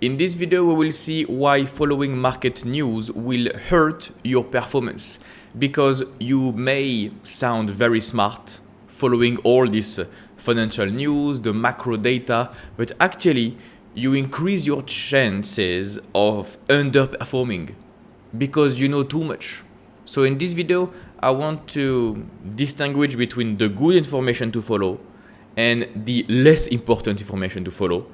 In this video, we will see why following market news will hurt your performance, because you may sound very smart following all this financial news, the macro data, but actually you increase your chances of underperforming because you know too much. So in this video, I want to distinguish between the good information to follow and the less important information to follow,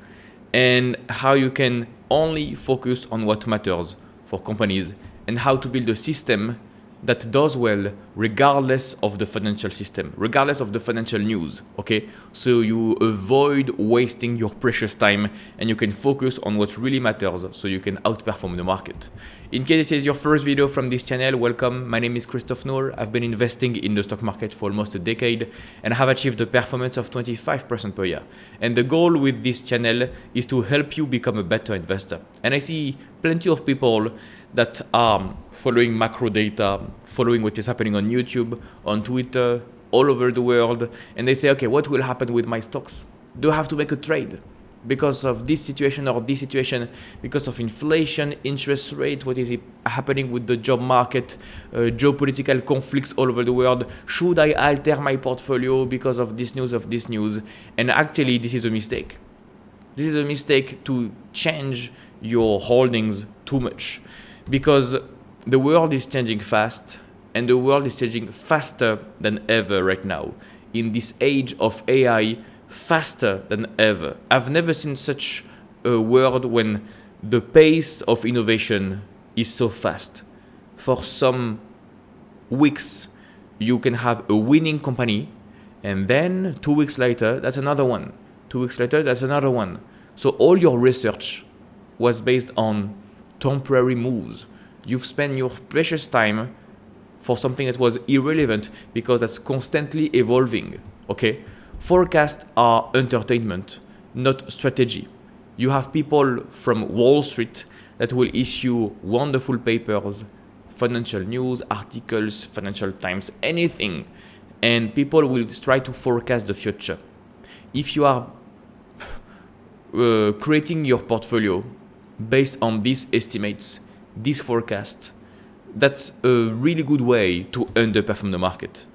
and how you can only focus on what matters for companies, and how to build a system that does well regardless of the financial system, regardless of the financial news, okay? So you avoid wasting your precious time and you can focus on what really matters so you can outperform the market. In case this is your first video from this channel, welcome. My name is Christophe Noor. I've been investing in the stock market for almost a decade and have achieved a performance of 25% per year. And the goal with this channel is to help you become a better investor. And I see plenty of people that are following macro data, following what is happening on YouTube, on Twitter, all over the world, and they say, okay, what will happen with my stocks? Do I have to make a trade because of this situation or this situation, because of inflation, interest rate, what is happening with the job market, geopolitical conflicts all over the world? Should I alter my portfolio because of this news, And actually, this is a mistake. This is a mistake to change your holdings too much, because the world is changing fast, and the world is changing faster than ever right now. In this age of AI, faster than ever. I've never seen such a world when the pace of innovation is so fast. For some weeks, you can have a winning company, and then 2 weeks later, that's another one. 2 weeks later, that's another one. So all your research was based on temporary moves. You've spent your precious time for something that was irrelevant because that's constantly evolving, okay? Forecasts are entertainment, not strategy. You have people from Wall Street that will issue wonderful papers, financial news, articles, Financial Times, anything, and people will try to forecast the future. If you are creating your portfolio based on these estimates, this forecast, that's a really good way to underperform the market,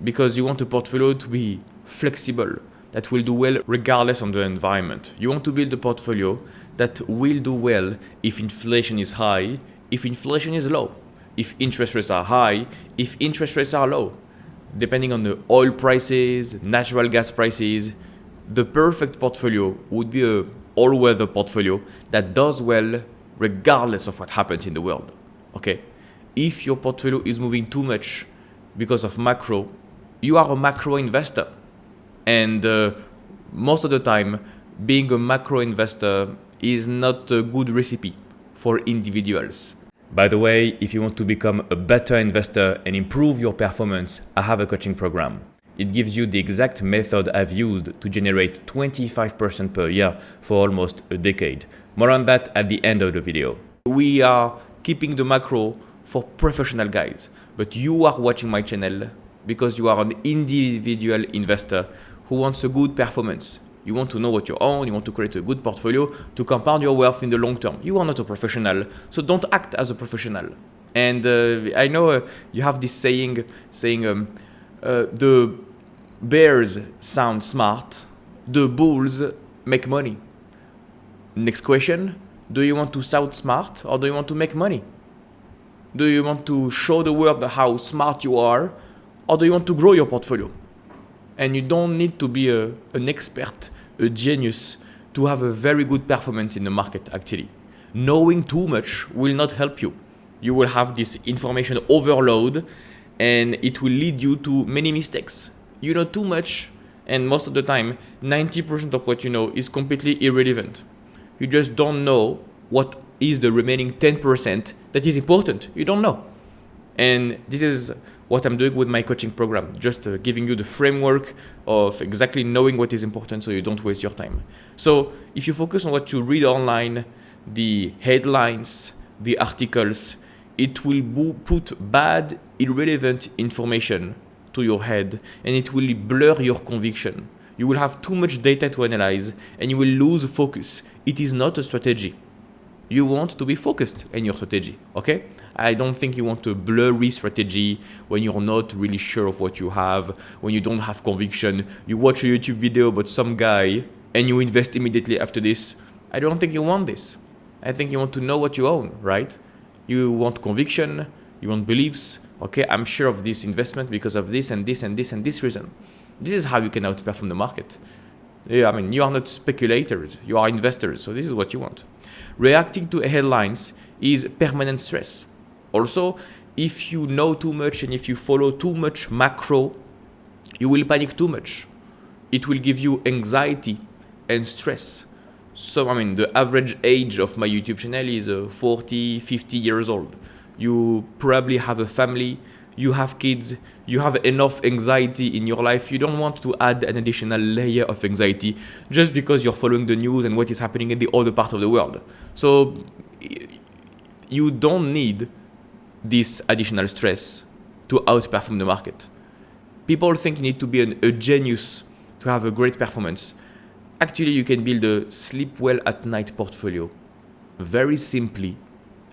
because you want a portfolio to be flexible, that will do well regardless of the environment. You want to build a portfolio that will do well if inflation is high, if inflation is low, if interest rates are high, if interest rates are low. Depending on the oil prices, natural gas prices, the perfect portfolio would be a all-weather portfolio that does well regardless of what happens in the world, okay? If your portfolio is moving too much because of macro, you are a macro investor. And most of the time, being a macro investor is not a good recipe for individuals. By the way, if you want to become a better investor and improve your performance, I have a coaching program. It gives you the exact method I've used to generate 25% per year for almost a decade. More on that at the end of the video. We are keeping the macro for professional guys, but you are watching my channel because you are an individual investor who wants a good performance. You want to know what you own, you want to create a good portfolio to compound your wealth in the long term. You are not a professional, so don't act as a professional. And I know you have this saying the bears sound smart, the bulls make money. Next question, do you want to sound smart or do you want to make money? Do you want to show the world how smart you are, or do you want to grow your portfolio? And you don't need to be an expert, a genius, to have a very good performance in the market, actually. Knowing too much will not help you. You will have this information overload, and it will lead you to many mistakes. You know too much, and most of the time, 90% of what you know is completely irrelevant. You just don't know what is the remaining 10% that is important. You don't know. And this is what I'm doing with my coaching program, just giving you the framework of exactly knowing what is important so you don't waste your time. So if you focus on what you read online, the headlines, the articles, it will put bad, irrelevant information to your head, and it will blur your conviction. You will have too much data to analyze and you will lose focus. It is not a strategy. You want to be focused in your strategy, okay? I don't think you want a blurry strategy when you're not really sure of what you have, when you don't have conviction. You watch a YouTube video about some guy and you invest immediately after this. I don't think you want this. I think you want to know what you own, right? You want conviction, you want beliefs. Okay, I'm sure of this investment because of this and this and this and this reason. This is how you can outperform the market. Yeah, I mean, you are not speculators, you are investors, so this is what you want. Reacting to headlines is permanent stress. Also, if you know too much and if you follow too much macro, you will panic too much. It will give you anxiety and stress. So, I mean, the average age of my YouTube channel is 40, 50 years old. You probably have a family, you have kids, you have enough anxiety in your life. You don't want to add an additional layer of anxiety just because you're following the news and what is happening in the other part of the world. So you don't need this additional stress to outperform the market. People think you need to be a genius to have a great performance. Actually, you can build a sleep well at night portfolio very simply,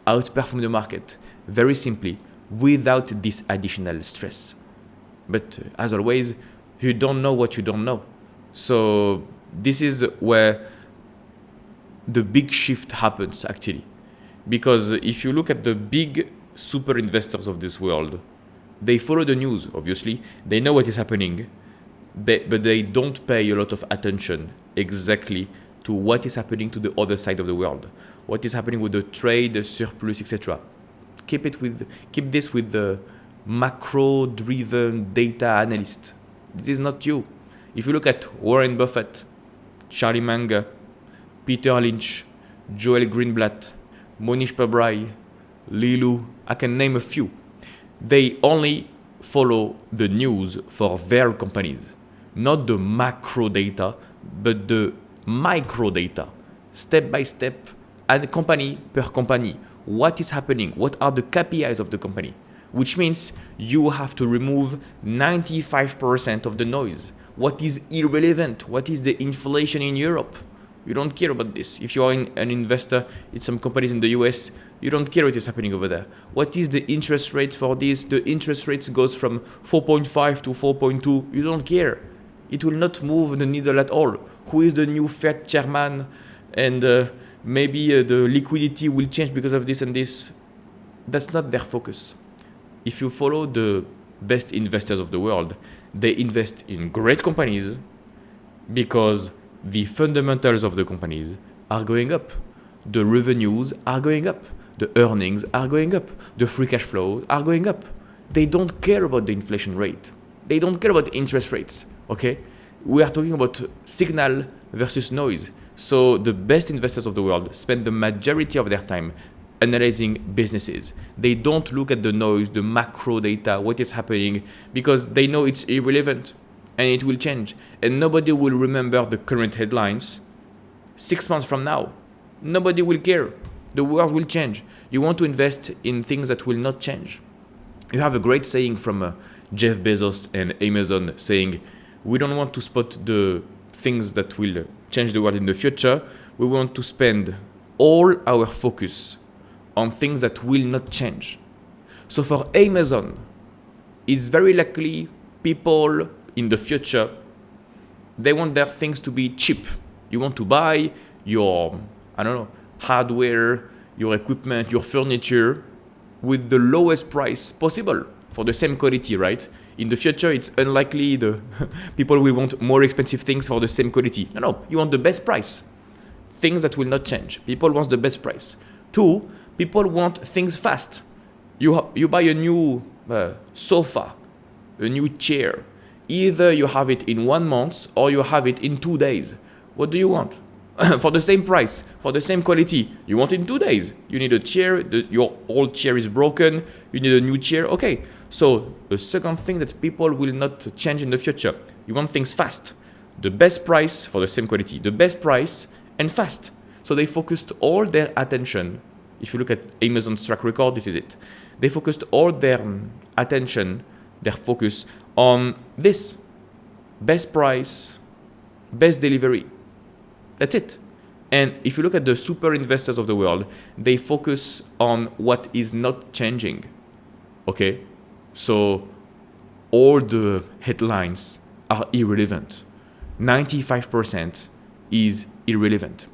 outperform the market very simply, without this additional stress. But as always, you don't know what you don't know. So this is where the big shift happens actually. Because if you look at the big super investors of this world, they follow the news, obviously. They know what is happening, but they don't pay a lot of attention exactly to what is happening to the other side of the world. What is happening with the trade, the surplus, etc. Keep this with the macro-driven data analyst. This is not you. If you look at Warren Buffett, Charlie Munger, Peter Lynch, Joel Greenblatt, Monish Pabrai, Lilu, I can name a few. They only follow the news for their companies, not the macro data, but the micro data, step by step, and company per company. What is happening? What are the KPIs of the company? Which means you have to remove 95% of the noise. What is irrelevant? What is the inflation in Europe? You don't care about this. If you are an investor in some companies in the US, you don't care what is happening over there. What is the interest rate for this? The interest rates goes from 4.5 to 4.2. You don't care. It will not move the needle at all. Who is the new Fed chairman? And maybe the liquidity will change because of this and this. That's not their focus. If you follow the best investors of the world, they invest in great companies because the fundamentals of the companies are going up. The revenues are going up. The earnings are going up. The free cash flows are going up. They don't care about the inflation rate. They don't care about interest rates. Okay? We are talking about signal versus noise. So the best investors of the world spend the majority of their time analyzing businesses. They don't look at the noise, the macro data, what is happening, because they know it's irrelevant and it will change. And nobody will remember the current headlines 6 months from now. Nobody will care. The world will change. You want to invest in things that will not change. You have a great saying from Jeff Bezos and Amazon saying, we don't want to spot the things that will change the world in the future. We want to spend all our focus on things that will not change. So for Amazon, it's very likely people in the future, they want their things to be cheap. You want to buy your, hardware, your equipment, your furniture with the lowest price possible for the same quality, right? In the future, it's unlikely the people will want more expensive things for the same quality. No, you want the best price. Things that will not change. People want the best price. 2, people want things fast. You buy a new sofa, a new chair. Either you have it in 1 month or you have it in 2 days. What do you want? For the same price, for the same quality, you want it in 2 days. You need a chair, your old chair is broken, you need a new chair. Okay, so the second thing that people will not change in the future, you want things fast. The best price for the same quality, the best price and fast. So they focused all their attention. If you look at Amazon's track record, this is it. They focused all their attention, their focus on this. Best price, best delivery. That's it. And if you look at the super investors of the world, they focus on what is not changing. Okay? So all the headlines are irrelevant. 95% is irrelevant,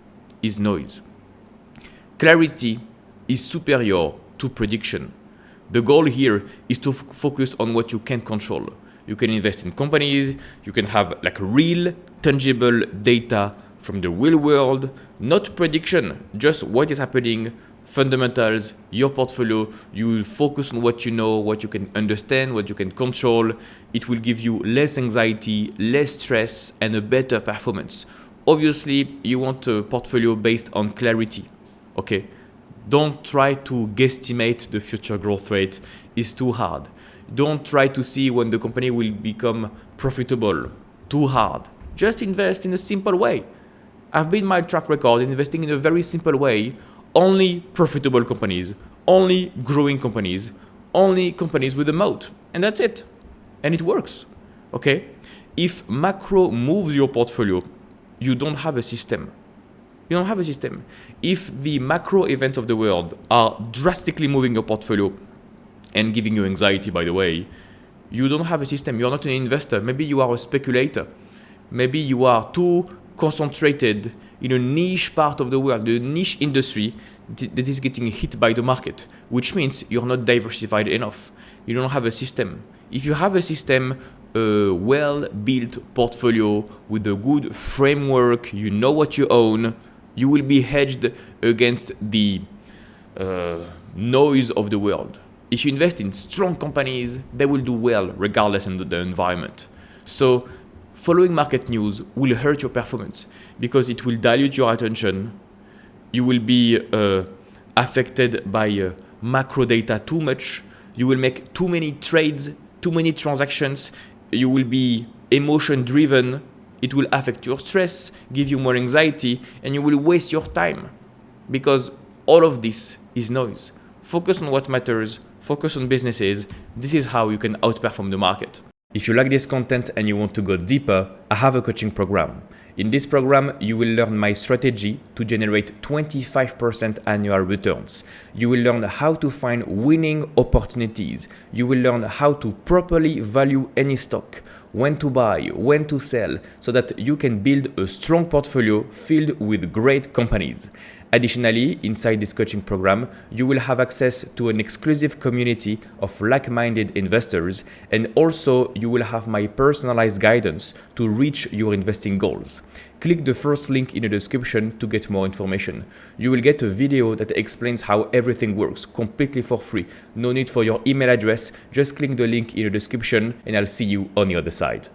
is noise. Clarity is superior to prediction. The goal here is to focus on what you can control. You can invest in companies, you can have like real, tangible data from the real world, not prediction, just what is happening, fundamentals, your portfolio. You will focus on what you know, what you can understand, what you can control. It will give you less anxiety, less stress, and a better performance. Obviously, you want a portfolio based on clarity, okay? Don't try to guesstimate the future growth rate. It's too hard. Don't try to see when the company will become profitable. Too hard. Just invest in a simple way. I've built my track record investing in a very simple way. Only profitable companies, only growing companies, only companies with a moat. And that's it. And it works. Okay? If macro moves your portfolio, you don't have a system. You don't have a system. If the macro events of the world are drastically moving your portfolio and giving you anxiety, by the way, you don't have a system. You're not an investor. Maybe you are a speculator. Maybe you are too concentrated in a niche part of the world, a niche industry that is getting hit by the market, which means you're not diversified enough. You don't have a system. If you have a system, a well-built portfolio with a good framework, you know what you own, you will be hedged against the noise of the world. If you invest in strong companies, they will do well regardless of the environment. So following market news will hurt your performance because it will dilute your attention. You will be affected by macro data too much. You will make too many trades, too many transactions. You will be emotion driven. It will affect your stress, give you more anxiety, and you will waste your time because all of this is noise. Focus on what matters. Focus on businesses. This is how you can outperform the market. If you like this content and you want to go deeper, I have a coaching program. In this program, you will learn my strategy to generate 25% annual returns. You will learn how to find winning opportunities. You will learn how to properly value any stock, when to buy, when to sell, so that you can build a strong portfolio filled with great companies. Additionally, inside this coaching program, you will have access to an exclusive community of like-minded investors, and also you will have my personalized guidance to reach your investing goals. Click the first link in the description to get more information. You will get a video that explains how everything works completely for free. No need for your email address, just click the link in the description and I'll see you on the other side.